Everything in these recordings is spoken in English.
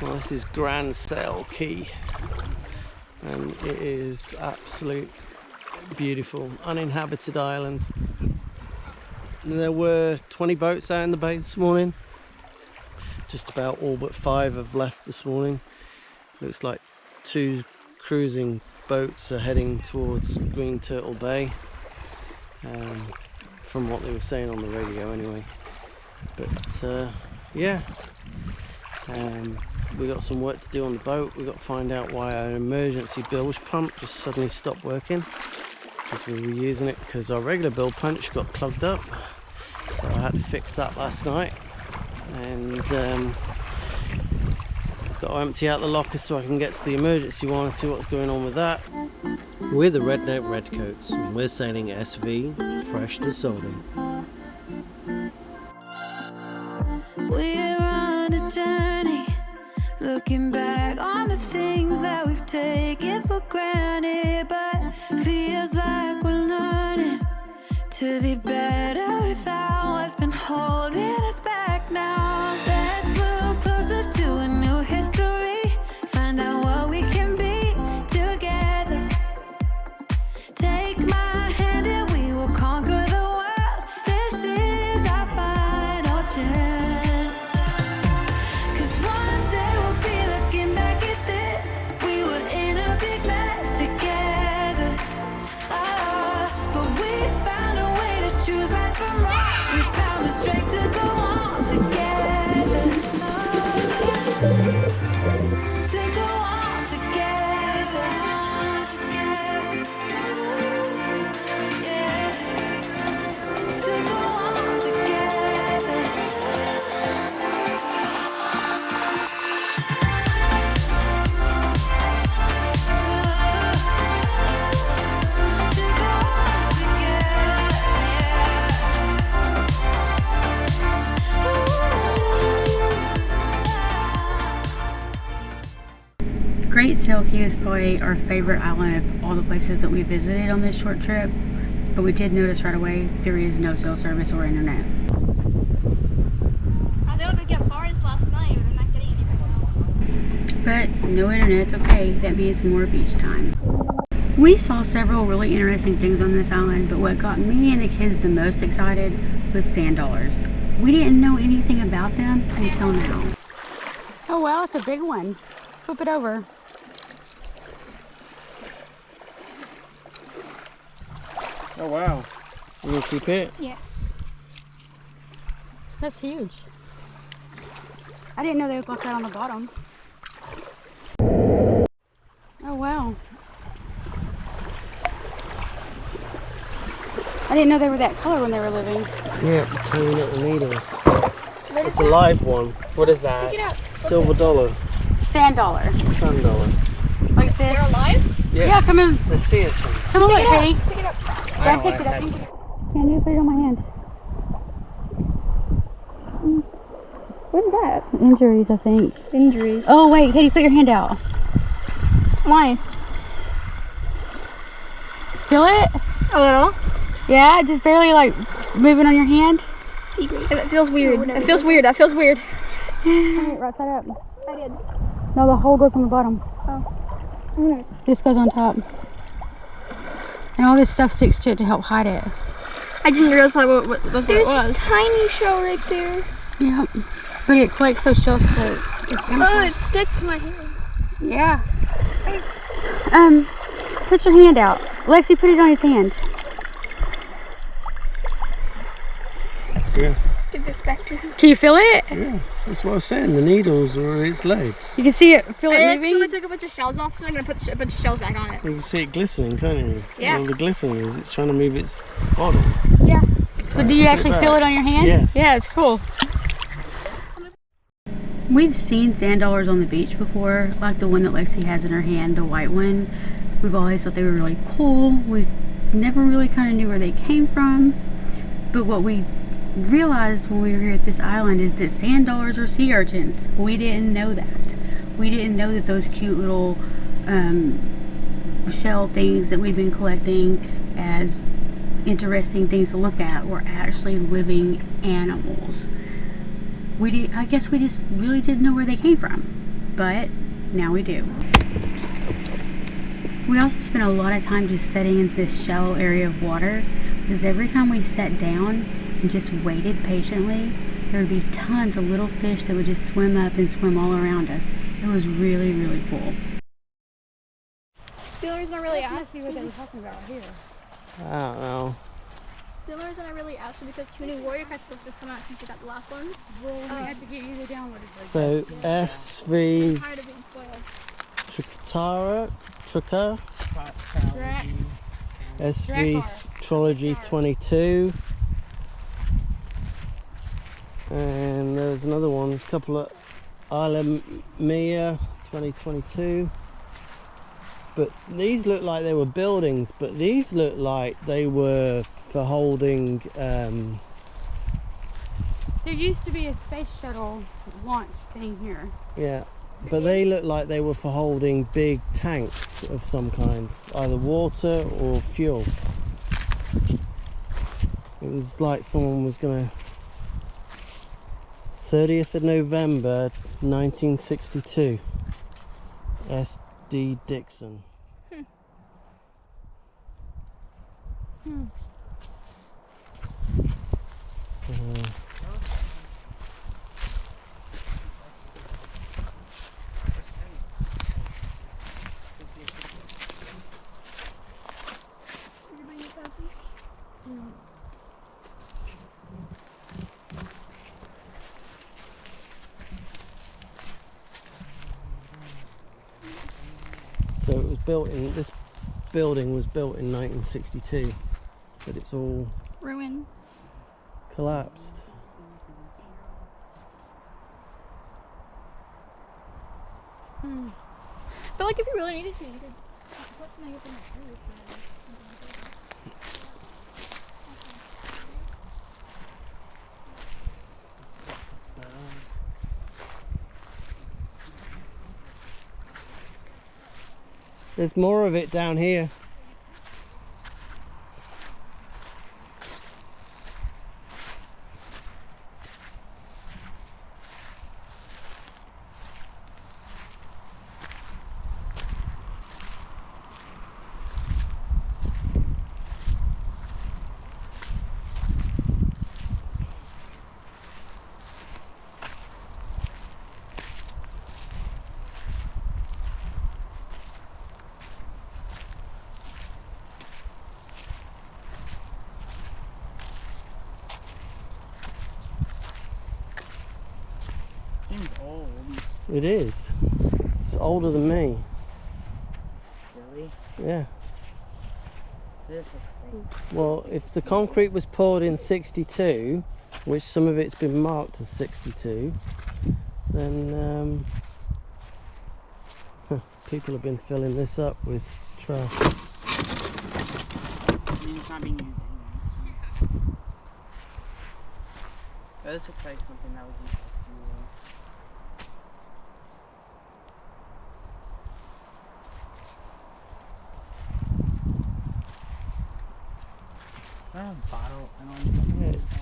Well, this is Grand Sail Key, and it is absolute beautiful, uninhabited island. There were 20 boats out in the bay this morning. Just about all but 5 have left this morning. Looks like 2 cruising boats are heading towards Green Turtle Bay, from what they were saying on the radio anyway. But yeah, we got some work to do on the boat. We got to find out why our emergency bilge pump just suddenly stopped working, because we were using it because our regular bilge punch got clogged up. So I had to fix that last night, and got to empty out the locker so I can get to the emergency one and see what's going on with that. We're the Redneck Redcoats, and we're sailing SV Fresh to Solden. We're on a journey, looking back on the things that we've taken for granted, but feels like we're learning to be better without what's been holding us back now. Let's move closer to a new history, find out what we can be together. Take my hand and we will conquer the world. This is our final chance. 'Cause one day we'll be looking back at this. We were in a big mess together. But we found a way to choose right from wrong. We found the strength to go on together. To go on together. Yeah. To go on together. To go on together. Great Sail Key is probably our favorite island of all the places that we visited on this short trip, but we did notice right away there is no cell service or internet. I was able to get bars last night, but I'm not getting any right now. But no internet's okay, that means more beach time. We saw several really interesting things on this island, but what got me and the kids the most excited was sand dollars. We didn't know anything about them until now. Oh wow, it's a big one. Flip it over. Oh wow. You gonna keep it? Yes. That's huge. I didn't know they would put that on the bottom. Oh wow. I didn't know they were that color when they were living. Yeah, tiny little needles. It's a live one. What is that? Pick it up. Silver dollar. Sand dollar. Sand dollar. Like this. They're alive? Yeah, come in. The sea urchins. Come on, look, Katie. Pick it up. Yeah, I picked it up. Can you put it on my hand? What is that? Injuries, I think. Injuries. Oh, wait, Katie, put your hand out. Why? Feel it? A little. Yeah, just barely like moving on your hand. It feels weird. It feels weird. That feels weird. Right side up. I did. No, the hole goes on the bottom. Oh. This goes on top. And all this stuff sticks to it to help hide it. I didn't realize what it was. There's a tiny shell right there. Yep. But it collects those shells to its Oh, chemicals. it stuck to my hand. Yeah. Put your hand out. Lexi, put it on his hand. Yeah. Give this back to him. Can you feel it? Yeah. That's what I was saying. The needles are its legs. You can see it, feel it I moving? actually took a bunch of shells off, so I'm gonna put a bunch of shells back on it. You can see it glistening, can't you? Yeah. Well, the glistening is it's trying to move its body. Yeah. But do you actually feel it on your hand? Yes. Yeah, it's cool. We've seen sand dollars on the beach before, like the one that Lexi has in her hand, the white one. We've always thought they were really cool. We never really kind of knew where they came from. But what we realized when we were here at this island is that sand dollars are sea urchins. We didn't know that. We didn't know that those cute little shell things that we've been collecting as interesting things to look at were actually living animals. I guess we just really didn't know where they came from. but now we do. We also spent a lot of time just sitting in this shallow area of water, because every time we sat down and just waited patiently, there would be tons of little fish that would just swim up and swim all around us. It was really, really cool. The only reason I really asked. See what they were talking about here. I don't know. The only reason I really asked is because too many warrior kites supposed to come out since we got the last ones. Well, we had to get you the downloaded version. So SV I'm tired of being spoiled. Trucker, SV Trilogy 22, and there's another one, a couple of Isla Mia 2022. But these look like they were buildings, but these look like they were for holding. There used to be a space shuttle launch thing here. Yeah, but they look like they were for holding big tanks of some kind, either water or fuel. It was like someone was gonna. 30th of November 1962. D. Dixon. So it was built in, this building was built in 1962, but it's all Ruin. collapsed. But like if you really needed to, you could put something up in the roof. There's more of it down here. Seems old. It is. It's older than me. Really? Yeah. This looks like... Well, if the concrete was poured in 62, which some of it's been marked as 62, then people have been filling this up with trash. I mean, it's not being used anyway. But this looks like something that was used for fuel. Bottle. Yeah, it's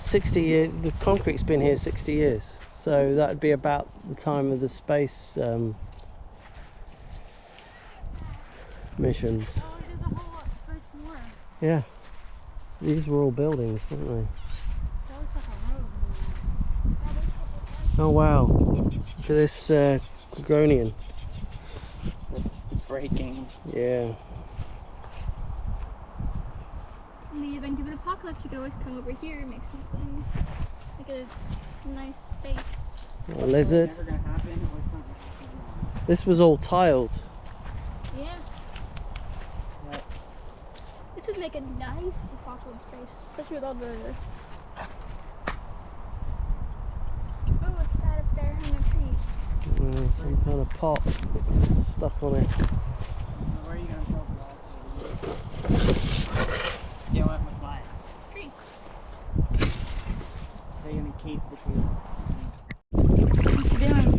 60 years. The concrete's been here 60 years, so that'd be about the time of the space missions. Oh, there's a whole lot more. Yeah, these were all buildings, weren't they? That looks like a road. Oh wow! Look at this Gronian. It's breaking. Yeah. In the event of an apocalypse, you could always come over here and make something like a nice space. A lizard. It's never gonna happen, or it's not gonna happen. This was all tiled. Yeah. What? This would make a nice apocalypse space, especially with all the. Oh, what's that up there in the tree? Some kind of pot stuck on it. Where are you gonna throw the ball? Yeah, what with what? Trees. They're gonna keep the trees. What you doing?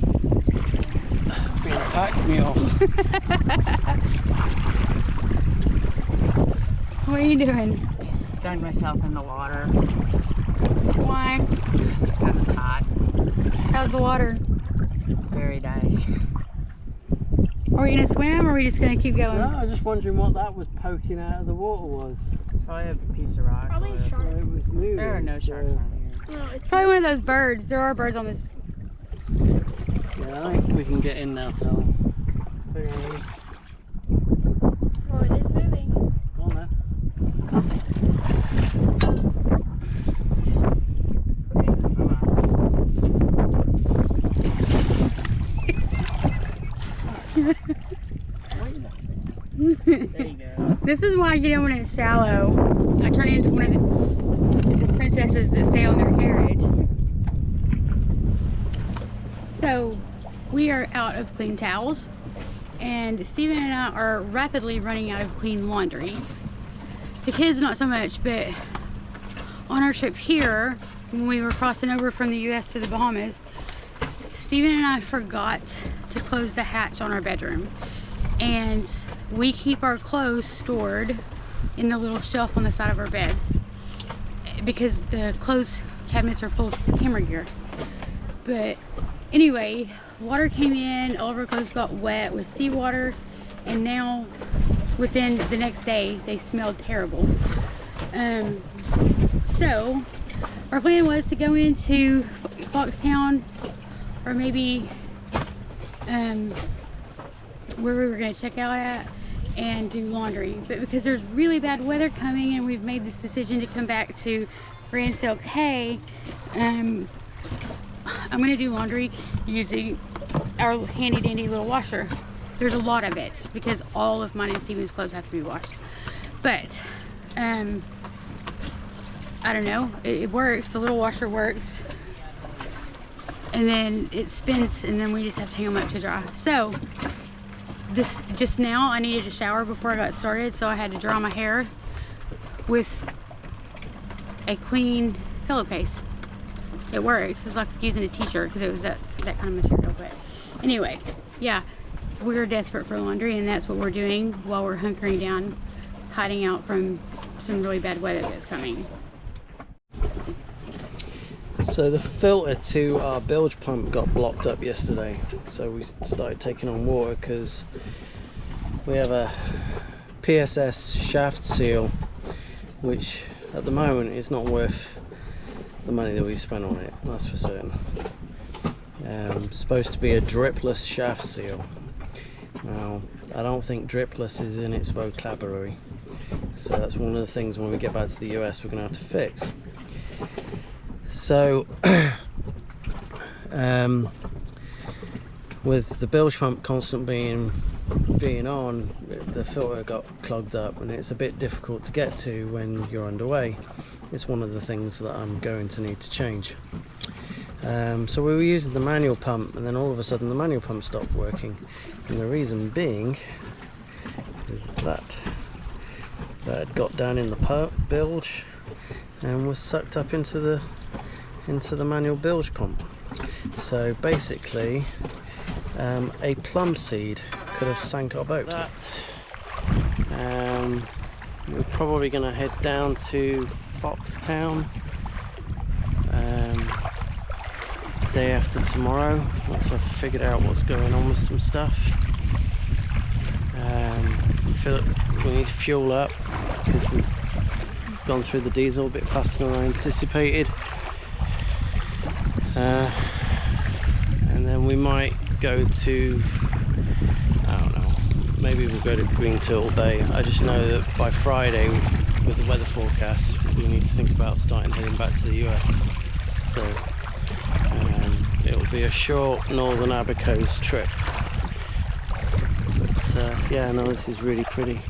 Being a pack mule. What are you doing? Throwing myself in the water Why? because it's hot. Oh, How's the water? Very nice. Are we gonna swim or are we just gonna keep going? No, I was just wondering what that was poking out of the water was. Probably a piece of rock. Probably a shark. Well, it was moving. There are no sharks so- on here. Oh, it's Probably one of those birds. There are birds on this. Yeah, I think we can get in now, Tally. Oh, it is moving. Go on then. Okay, I'm There you go. This is why I get in when it's shallow. I turn into one of the princesses that stay on their carriage. So we are out of clean towels, and Steven and I are rapidly running out of clean laundry. The kids not so much, but on our trip here, when we were crossing over from the US to the Bahamas, Steven and I forgot to close the hatch on our bedroom. And we keep our clothes stored in the little shelf on the side of our bed because the clothes cabinets are full of camera gear. But anyway, water came in, all of our clothes got wet with seawater, and now within the next day they smelled terrible. So our plan was to go into Foxtown, or maybe where we were going to check out at, and do laundry. But because there's really bad weather coming and we've made this decision to come back to Grand Sail Cay, I'm going to do laundry using our handy dandy little washer. There's a lot of it because all of mine and Steven's clothes have to be washed. But I don't know, it works. The little washer works, and then it spins, and then we just have to hang them up to dry. So just now I needed a shower before I got started, so I had to dry my hair with a clean pillowcase. It works. It's like using a t-shirt because it was that kind of material. But anyway, yeah, we're desperate for laundry, and that's what we're doing while we're hunkering down, hiding out from some really bad weather that's coming. So the filter to our bilge pump got blocked up yesterday, so we started taking on water because we have a PSS shaft seal, which at the moment is not worth the money that we spent on it, that's for certain. Supposed to be a dripless shaft seal. Now I don't think dripless is in its vocabulary, so that's one of the things when we get back to the US we're going to have to fix. So with the bilge pump constant being on, the filter got clogged up, and it's a bit difficult to get to when you're underway. It's one of the things that I'm going to need to change. So we were using the manual pump, and then all of a sudden the manual pump stopped working, and the reason being is that it got down in the bilge and was sucked up into the manual bilge pump. So basically a plum seed could have sank our boat. We're probably going to head down to Foxtown day after tomorrow once I've figured out what's going on with some stuff. We need to fuel up because we've gone through the diesel a bit faster than I anticipated. And then we might go to, I don't know, maybe we'll go to Green Turtle Bay. I just know that by Friday, with the weather forecast, we need to think about starting heading back to the US. So it'll be a short Northern Abercoast trip. But yeah, no, this is really pretty.